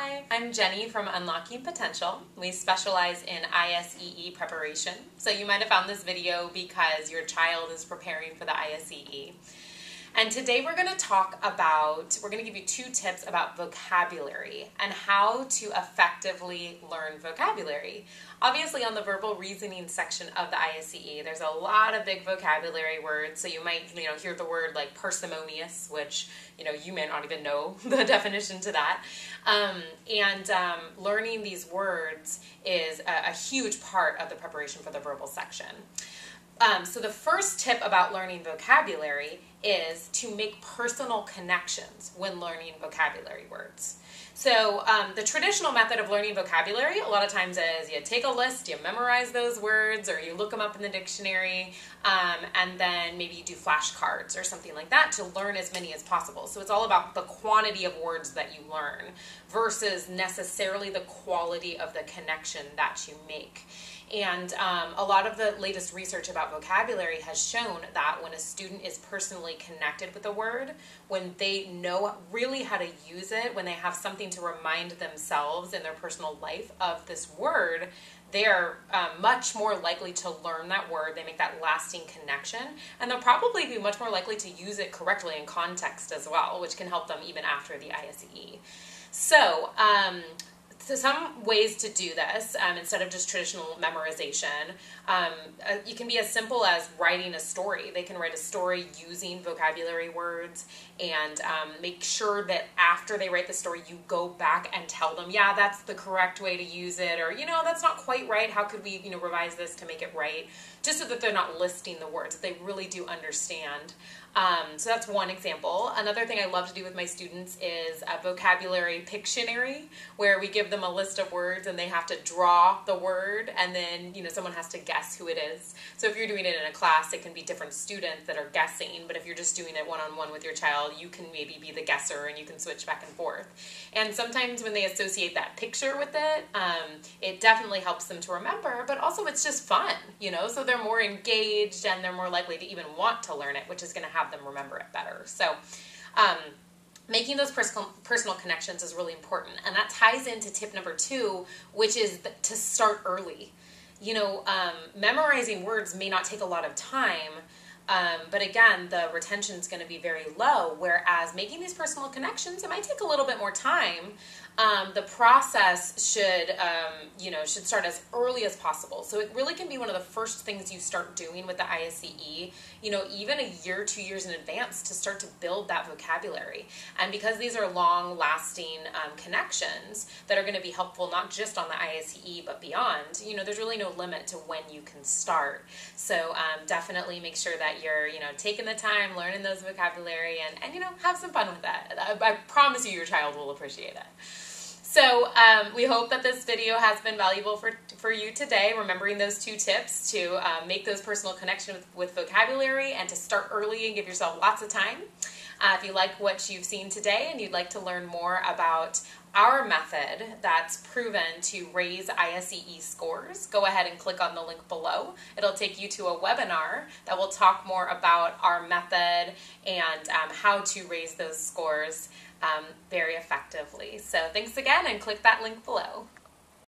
Hi, I'm Jenny from Unlocking Potential. We specialize in ISEE preparation. So you might have found this video because your child is preparing for the ISEE. And today we're going to give you 2 tips about vocabulary and how to effectively learn vocabulary. Obviously on the verbal reasoning section of the ISEE, there's a lot of big vocabulary words. So you might hear the word like parsimonious, which you may not even know the definition to that. Learning these words is a huge part of the preparation for the verbal section. So the first tip about learning vocabulary is to make personal connections when learning vocabulary words. So the traditional method of learning vocabulary a lot of times is you take a list, you memorize those words, or you look them up in the dictionary, and then maybe you do flashcards or something like that to learn as many as possible. So it's all about the quantity of words that you learn versus necessarily the quality of the connection that you make. And a lot of the latest research about vocabulary has shown that when a student is personally connected with a word, when they know really how to use it, when they have something to remind themselves in their personal life of this word, they are much more likely to learn that word. They make that lasting connection, and they'll probably be much more likely to use it correctly in context as well, which can help them even after the ISEE. So some ways to do this, instead of just traditional memorization, you can be as simple as writing a story. They can write a story using vocabulary words and make sure that after they write the story, you go back and tell them, yeah, that's the correct way to use it, or, that's not quite right. How could we, revise this to make it right? Just so that they're not listing the words, that they really do understand. So that's one example. Another thing I love to do with my students is a vocabulary Pictionary, where we give them a list of words and they have to draw the word, and then someone has to guess who it is. So if you're doing it in a class, it can be different students that are guessing, but if you're just doing it one-on-one with your child, you can maybe be the guesser and you can switch back and forth. And sometimes when they associate that picture with it, it definitely helps them to remember, but also it's just fun, so they're more engaged and they're more likely to even want to learn it, which is going to have them remember it better. So making those personal connections is really important, and that ties into tip number 2, which is to start early. Memorizing words may not take a lot of time, but again, the retention is going to be very low, whereas making these personal connections, it might take a little bit more time. The process should start as early as possible. So it really can be one of the first things you start doing with the ISEE, even a year, 2 years in advance, to start to build that vocabulary. And because these are long-lasting connections that are going to be helpful not just on the ISEE but beyond, there's really no limit to when you can start. So definitely make sure that you're, taking the time, learning those vocabulary, and have some fun with that. I promise you your child will appreciate it. So we hope that this video has been valuable for you today, remembering those 2 tips to make those personal connections with vocabulary and to start early and give yourself lots of time. If you like what you've seen today and you'd like to learn more about our method that's proven to raise ISEE scores, go ahead and click on the link below. It'll take you to a webinar that will talk more about our method and how to raise those scores very effectively. So thanks again, and click that link below.